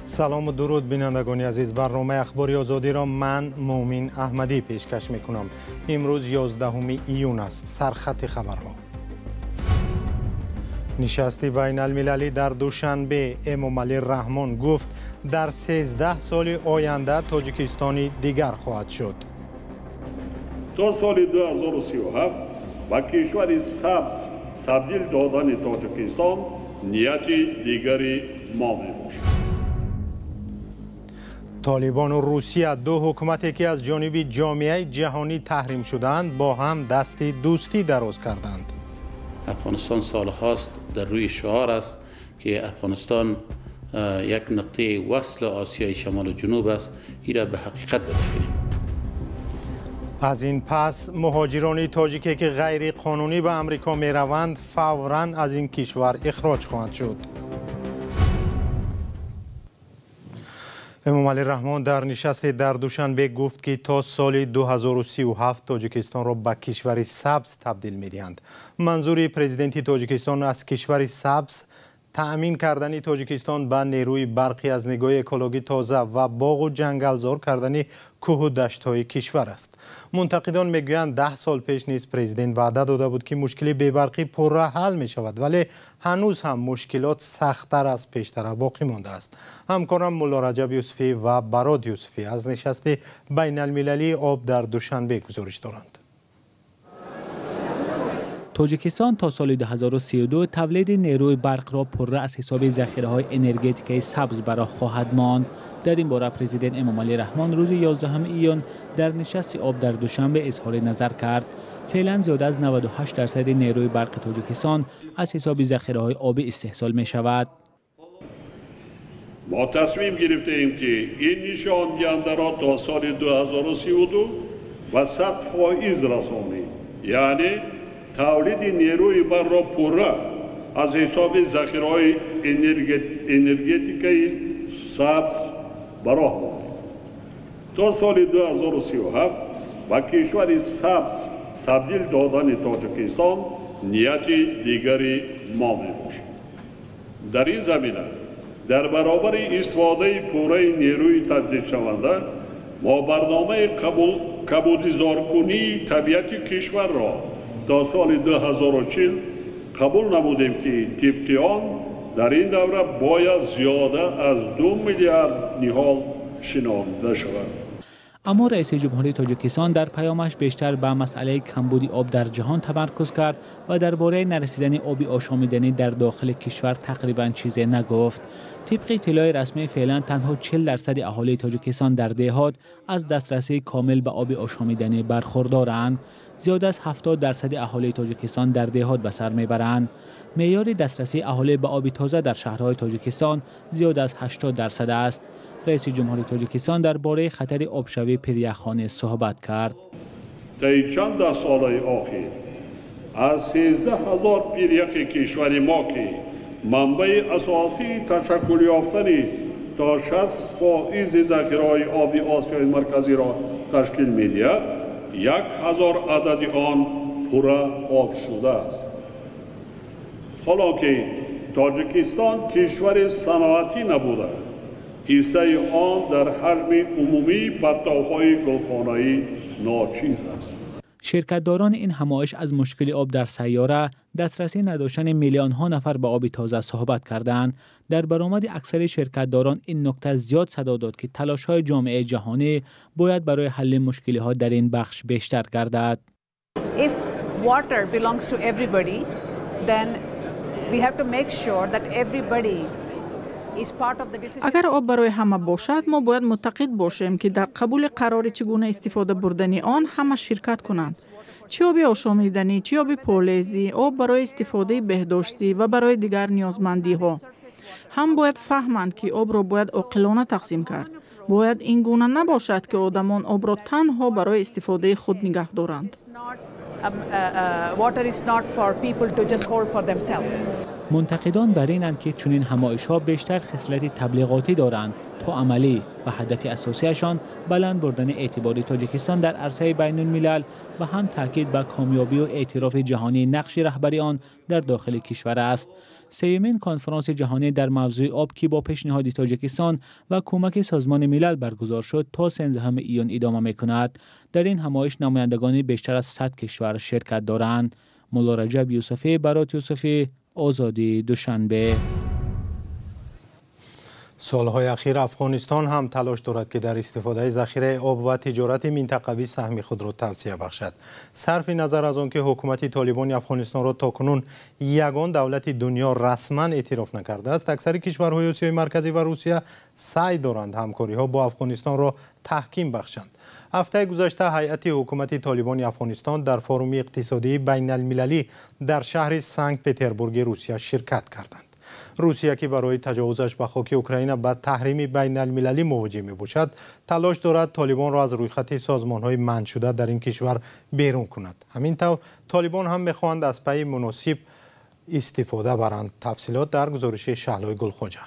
سلام و درود بینندگان عزیز. برنامه اخباری آزادی را من مومین احمدی پیشکش میکنم. امروز 11 ایون است. سرخط خبرها. نشست بین المللی در دوشنبه. امامعلی رحمان گفت در 13 سال آینده تاجیکستانی دیگر خواهد شد. تا سال 2037 با کشور سبز تبدیل دادن تاجیکستان نیت دیگری ما میباشد. طالبان و روسیه، دو حکومتی که از جانب جامعه جهانی تحریم شدند، با هم دست دوستی دراز کردند. افغانستان سالهاست در روی شعار است که افغانستان یک نقطه وصل آسیای شمال و جنوب است. این را به حقیقت بدانیم. از این پس مهاجران تاجیکی که غیر قانونی به امریکا می روند فوراً از این کشور اخراج خواهند شد. امامعلی رحمان در نشست در دوشنبه گفت که تا سال 2037 تاجیکستان را به کشور سبز تبدیل می دهند. منظور پرزیدنت تاجیکستان از کشور سبز تأمین کردن تاجیکستان به نیروی برقی از نگاه اکولوژی تازه و باغ و جنگلزار کردن کوه و دشت‌های کشور است. منتقدان میگویند 10 سال پیش نیز پرزیدنت وعده داده بود که مشکل بی‌برقی پرراه حل می شود، ولی هنوز هم مشکلات سخت‌تر از پیشتر باقی مانده است. همکارم مولا رجب یوسفی و براد یوسفی از نشست بین المللی آب در دوشنبه گزارش دارند. تاجیکستان تا سال 2032 تولید نیروی برق را پرراه از حساب ذخیره‌های انرژتیکی سبز برای خواهد ماند. در این باره پرزیدنت امامعلی رحمان روز 11 ایون در نشست آب در دوشنبه اظهار نظر کرد. فعلا زیاد از 98% نیروی برق تاجیکستان از حساب ذخیره‌های آبی استحصال می شود. ما تصمیم گرفته ایم که این نشان دهنده را تا سال 2032 به 100% رسانیم، یعنی تولید نیروی برق را پرراه از حساب ذخیره‌های انرژتیکی سبز براه مانیم. تا سال 2037 با کشور سبز تبدیل دادن تاجیکستان نیت دیگری ما میباشد. در این زمینه در برابر استفاده پوره نیروی تجدید شونده ما برنامه کبودیزارکنی طبیعت کشور را تا سال 2040 قبول نمودیم که طبق آن در این دوره باید زیاده از 2 میلیارد نهال شناخته شود. اما رئیس جمهوری تاجیکستان در پیامش بیشتر به مسئله کمبود آب در جهان تمرکز کرد و درباره نرسیدن آبی آشامیدنی در داخل کشور تقریبا چیزی نگفت. طبق اطلاع رسمی فعلا تنها 40% اهالی تاجیکستان در دهات از دسترسی کامل به آب آشامیدنی برخوردارند. زیاد از 70% اهالی تاجیکستان در دهات به سر میبرند. معیار دسترسی اهالی به آب تازه در شهرهای تاجیکستان زیاد از 80% است. رئیس جمهوری تاجیکستان درباره خطر آبشوی پریخانه صحبت کرد. طی چند سال اخیر از 13,000 پریخ کشور ما که منبع اساسی تشکل یافتن تا 60% ذخیره‌های آبی آسیای مرکزی را تشکیل می‌دهد، 1,000 عدد آن پر آب شده است. حالا که تاجیکستان کشور صنعتی نبوده، حصه آن در حجم عمومی پرتوهای گلخانه‌ای ناچیز است. شرکت‌داران این همایش از مشکل آب در سیاره، دسترسی نداشتن میلیون ها نفر به آب تازه صحبت کردند. در برآمد اکثر شرکت‌داران این نکته زیاد صدا داد که تلاش‌های جامعه جهانی باید برای حل مشکل‌ها در این بخش بیشتر گردد. If water belongs to everybody, then we have to make sure that everybody اگر آب برای همه باشد، ما باید معتقد باشیم که در قبول قرار چگونه استفاده بردن آن همه شرکت کنند. چه آب آشامیدنی، چه آب پالیزی، آب برای استفاده بهداشتی و برای دیگر نیازمندی ها. هم باید فهمند که آب را باید عاقلانه تقسیم کرد. باید این گونه نباشد که آدمان آب را تنها برای استفاده خود نگه دارند. Water is not for people to just hold for themselves. منتقدان بر اینند که چنین همایش‌ها بیشتر خصلت تبلیغاتی دارند تا عملی و هدف اساسیشان بلند بردن اعتبار تاجیکستان در عرصه بین الملل و هم تاکید بر کامیابی و اعتراف جهانی نقش رهبری آن در داخل کشور است. سومین کنفرانس جهانی در موضوع آب که با پیشنهاد تاجیکستان و کمک سازمان ملل برگزار شد تا 13 ایون ادامه می‌کند. در این همایش نمایندگان بیشتر از 100 کشور شرکت دارند. مولا رجب یوسفی، برات یوسفی، آزادی، دوشنبه. سالهای اخیر افغانستان هم تلاش دارد که در استفاده ذخیره آب و تجارت منطقوی سهم خود را توسعه بخشد. صرف نظر از آنکه حکومت طالبان افغانستان را تاکنون یگان دولت دنیا رسما اعتراف نکرده است، اکثر کشورهای آسیای مرکزی و روسیه سعی دارند همکاری ها با افغانستان را تحکیم بخشند. هفته گذشته هیئت حکومت طالبان افغانستان در فروم اقتصادی بین المللی در شهر سنت پترزبورگ روسیه شرکت کردند. روسیه که برای تجاوزش به خاک اوکراین به تحریم بین المللی مواجه می باشد، تلاش دارد طالبان را از رویخط سازمان‌های منع شده در این کشور بیرون کند. همینطور طالبان هم می‌خواهند از پای مناسب استفاده برند. تفصیلات در گزارش شهلای گلخوجه.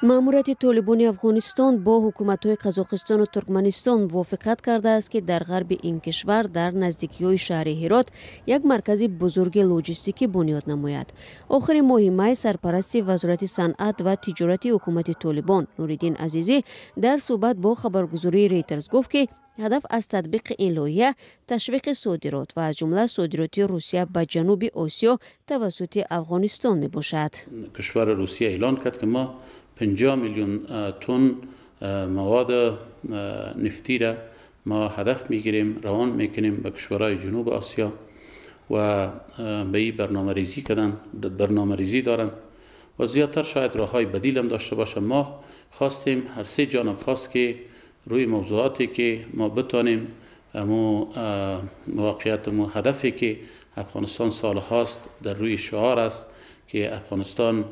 ماموریت طالبان افغانستان با حکومت‌های قزاقستان و ترکمنستان موافقت کرده است که در غرب این کشور در نزدیکی‌های شهر هرات یک مرکز بزرگ لوجستیکی بنیاد نماید. آخر ماه می سرپرست وزارت صنعت و تجارت حکومت طالبان نوریدین عزیزی در صحبت با خبرگزاری ریترز گفت که هدف از تطبیق این لایحه تشویق صادرات و از جمله صادرات روسیه به جنوب آسیا توسط افغانستان می باشد. کشور روسیه اعلان کرد که ما 50 میلیون تن مواد نفتی را ما هدف میگیریم، روان میکنیم به کشورهای جنوب آسیا و به این برنامه ریزی دارند و زیادتر شاید راههای بدیل هم داشته باشه. ما خواستیم هر سه جانب خواست که روی موضوعاتی که ما بتانیم موقعیت هدفی که افغانستان سال هاست در روی شعار است که افغانستان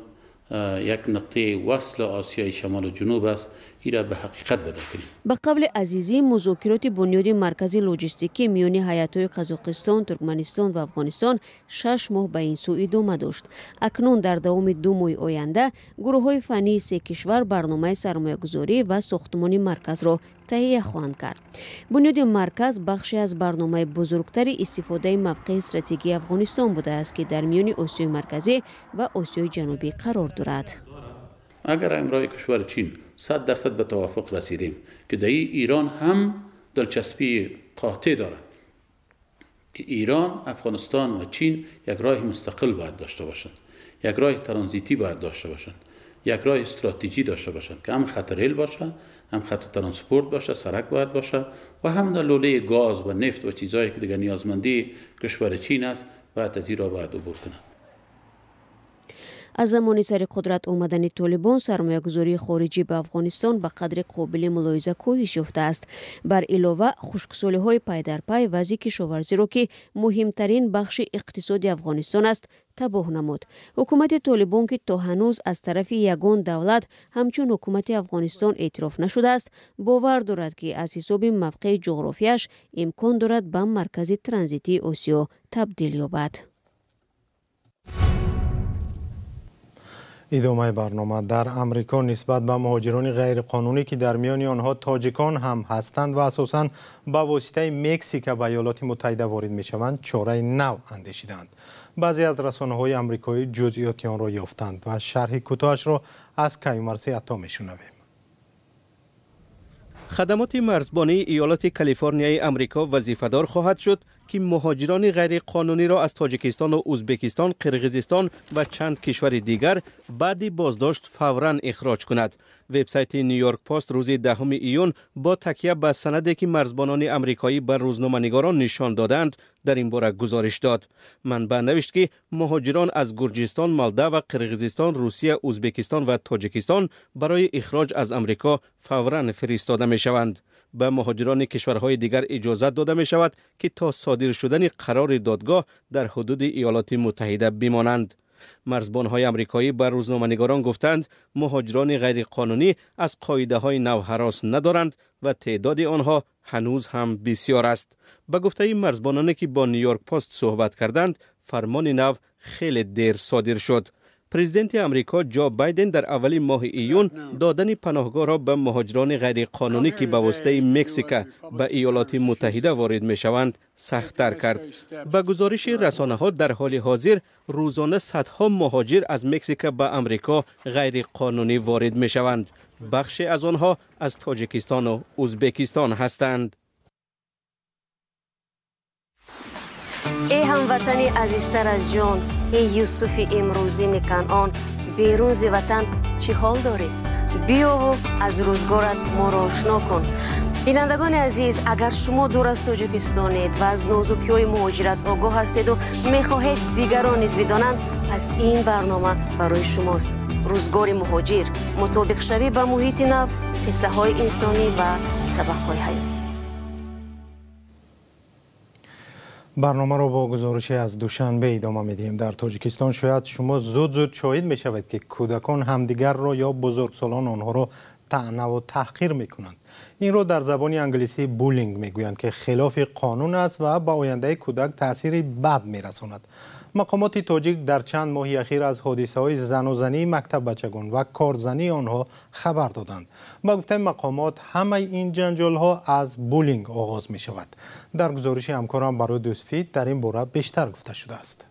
یک نقطه وصل آسیای شمال و جنوب است، این را به حقیقت بدل کنیم. به قبل عزیزی مذاکرات بنیاد مرکزی لوجستیکی میان هیئت‌های قزاقستان، ترکمنستان و افغانستان 6 ماه به این سو ادامه داشت. اکنون در دوام 2 ماه آینده گروه‌های فنی سه کشور برنامه سرمایه‌گذاری و ساختمان مرکز را تهیه خواهند کرد. بنیاد مرکز بخشی از برنامه بزرگتر استفاده موقع استراتژیکی افغانستان بوده است که در میان آسیای مرکزی و آسیای جنوبی قرار دارد. اگر امروز کشور چین 100% به توافق رسیدیم که در ایران هم دلچسپی قاطع دارد که ایران، افغانستان و چین یک راه مستقل باید داشته باشند، یک راه ترانزیتی باید داشته باشند، یک راه استراتژی داشته باشند که هم خط ریل باشه، هم خط ترانسپورت باشه، سرک باید باشه و هم در لوله گاز و نفت و چیزایی که دیگر نیازمندی کشور چین است باید از این را باید عبور کنند. از زمان سر قدرت آمدن طالبان سرمایه‌گذاری خارجی به افغانستان به قدر قابل ملاحظه کاهش یافته است. بر علاوه خشکسالی‌های پی در پی وضع کشاورزی را که مهمترین بخش اقتصاد افغانستان است تباه نمود. حکومت طالبان که تا هنوز از طرف یگان دولت همچون حکومت افغانستان اعتراف نشده است، باور دارد که از حساب موقع جغرافیاش امکان دارد به مرکز ترانزیتی آسیا تبدیل یابد. ادامه برنامه. در امریکا نسبت به مهاجران غیرقانونی که در میان آنها تاجیکان هم هستند و اساساً به واسطه مکزیک به ایالات متحده وارد می شوند چاره نو اندیشیدند. بعضی از رسانه‌های آمریکایی جزئیات آن را یافتند و شرح کوتاهش را از کیومرثی عطا می‌شنویم. خدمات مرزبانی ایالات کالیفرنیای آمریکا وظیفه‌دار خواهد شد که مهاجران غیر قانونی را از تاجیکستان و ازبکستان، قرقیزستان و چند کشور دیگر بعد بازداشت فوراً اخراج کند. وبسایت نیویورک پست روز 10 ایون با تکیه به سندی که مرزبانان آمریکایی بر روزنامه‌نگاران نشان دادند در این باره گزارش داد. منبع نوشت که مهاجران از گرجستان، مالدو و قرقیزستان، روسیه، ازبکستان و تاجیکستان برای اخراج از آمریکا فوراً فرستاده می شوند. به مهاجران کشورهای دیگر اجازه داده می شود که تا صادر شدن قرار دادگاه در حدود ایالات متحده بمانند. مرزبانهای آمریکایی بر روزنامه‌نگاران گفتند مهاجران غیرقانونی از قاعده‌های نو هراس ندارند و تعداد آنها هنوز هم بسیار است. به گفته مرزبانانی که با نیویورک پست صحبت کردند، فرمان نو خیلی دیر صادر شد. پرزیدنت امریکا جو بایدن در اولین ماه ایون دادن پناهگاه را به مهاجران غیرقانونی که به واسطه مکزیک به ایالات متحده وارد می شوند سخت‌تر کرد. به گزارش رسانه‌ها در حال حاضر روزانه صدها مهاجر از مکزیک به امریکا غیرقانونی وارد می شوند. بخشی از آنها از تاجیکستان و ازبکستان هستند. ای هموطنی عزیزتر از جان، ای یوسف امروزین کنعان، بیرون ز وطن چی حال دارید؟ بیا و از روزگارت ما را آشنا کن. بینندگان عزیز، اگر شما دور از تاجیکستانید و از نازکی‌های مهاجرت آگاه هستید و می‌خواهید دیگران نیز بدانند، پس این برنامه برای شماست. روزگار مهاجر، مطابق شوی به محیط نو، قصه های انسانی و سبق های حیاتی. برنامه را با گزارشی از دوشنبه ادامه میدیم. در تاجیکستان شاید شما زود شاهد میشوید که کودکان همدیگر را یا بزرگسالان آنها را طعنه و تحقیر میکنند. این را در زبان انگلیسی بولینگ میگویند که خلاف قانون است و به آینده کودک تأثیری بد میرساند. مقامات تاجیک در چند ماه اخیر از حادثه‌های زن و زنی مکتب بچگان و کارزنی آنها خبر دادند. با گفته مقامات همه این جنجال‌ها از بولینگ آغاز می شود. در گزارش همکارم برای دوستفید در این باره بیشتر گفته شده است.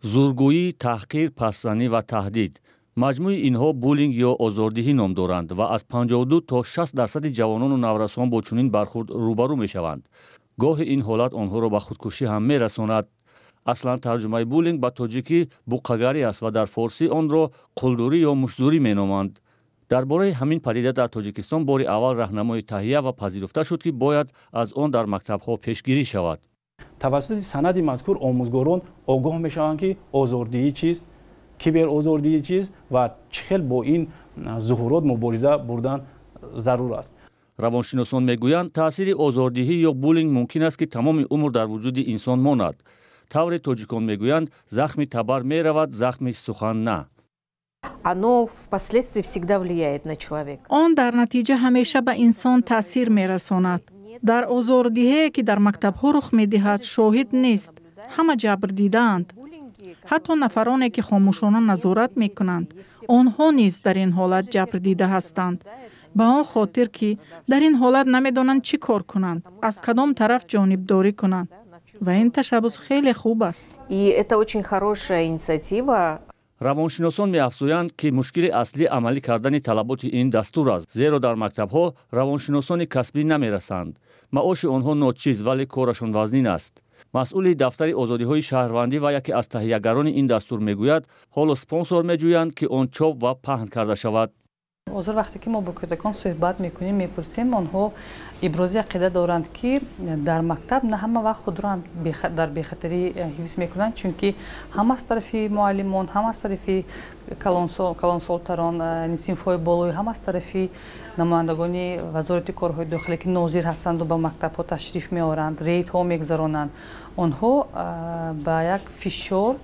زورگویی، تحقیر، پس‌زنی و تهدید. مجموع اینها بولینگ یا آزاردهی نام دارند و از 52 تا 60% جوانان و نورسان با چنین برخورد روبرو می شوند. گاه این حالت آنها را به خودکشی هم می رساند. اصلا ترجمه بولینگ به تاجیکی بوقاگاری است و در فارسی آن را قلدری یا مشتزوری می نامند. درباره همین پدیده در تاجیکستان بار اول راهنمای تهیه و پذیرفته شد که باید از آن در مکتب‌ها پیشگیری شود. توسط سند مذکور آموزگاران آگاه می شوند که آزاردهی چیست، کیبر آزاردهی چیست و چه با این ظهورات مبارزه بردن ضرور است. روانشناسان میگویند تاثیر آزاردهی یا بولینگ ممکن است که تمام عمر در وجود انسان ماند. طور تاجیکان میگویند زخم تبر می رود، زخم سخن نه. آن در نتیجه همیشه به انسان تاثیر می رساند. در آزاردهی که در مکتب‌ها رخ می دهد شاهد نیست. همه جبر دیدند. حتی نفرانی که خاموشانه نظارت می کنند آنها نیز در این حالت جبر دیده هستند. به آن خاطر که در این حالت نمیدانند چی کار کنند، از کدام طرف جانبداری کنند. و این تشبث خیلی خوب است. روانشناسان می‌افزایند که مشکل اصلی عملی کردن طلبات این دستور است، زیرا در مکتب‌ها روانشناسان کسبی نمی‌رسند. معاش آنها ناچیز ولی کارشان وزنین است. مسئول دفتر آزادی‌های شهروندی و یکی از تهیه‌گران این دستور میگوید حالا اسپانسور می‌جویند که آن چاپ و پهن کرده شود. حاضر وقتی که ما با کودکان صحبت میکنیم میپرسیم آنها ابراز عقیده دارند که در مکتب نه همه وقت خود را در بی‌خطری حفظ میکنند، چون که هم از طرف معلمان، هم از طرف کلانسولتران صنف‌های بالایی، هم از طرف نمایندگان وزارت کارهای داخلی که ناظر هستند و به مکتب‌ها تشریف میآورند، ریدها میگذرانند، آنها با یک فشار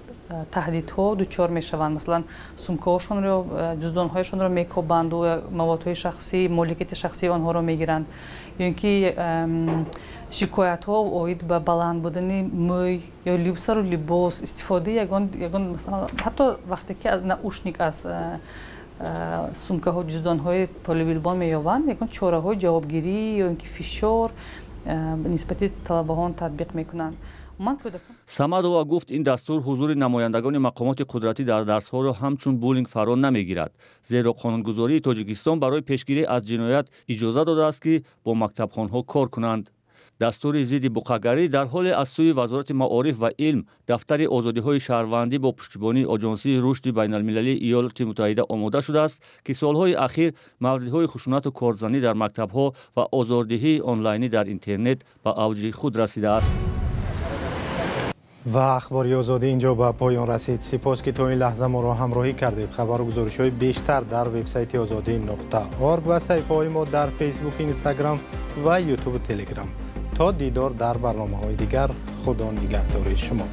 تهدیدها دچار میشوند. مثلا سومکه‌هاشون را، جزدان‌هایشون را میکوبند و موادهای شخصی، مالکیت شخصی آنها را میگیرند. یا اینکه شکایت‌ها عاید به بلند بودن موی یا لباس و لباس، استفاده یگان مثلا حتی وقتی که از ناوشنیک از سومکه‌ها، جزدان‌های طالب علمان می‌یابند، یگان چاره‌های جوابگیری یا اینکه فشار نسبت طلبه‌ها تطبیق می‌کنند. سمدووا گفت این دستور حضور نمایندگان مقامات قدرتی در درس‌ها را همچون بولینگ فرا نمیگیرد، زیرا قانونگذاری تاجیکستان برای پیشگیری از جنایت اجازه داده است که با مکتبخانه‌ها کار کنند. دستور ضد بوقاگری در حال از سوی وزارت معارف و علم، دفتر آزادی‌های شهروندی با پشتیبانی آژانسی رشد بین‌المللی ایالات متحده آماده شده است که سالهای اخیر موردهای خشونت و کارزنی در مکتب‌ها و آزاردهی آنلاینی در اینترنت به اوج خود رسیده است. و اخباری آزادی اینجا به پایان رسید. سپاس که تا این لحظه ما را همراهی کردید. خبر و گزارش‌های بیشتر در وبسایت azadi.org و صفحه‌های ما در فیسبوک، اینستاگرام و یوتیوب و تلگرام. تا دیدار در برنامه‌های دیگر، خدا نگهدار شما.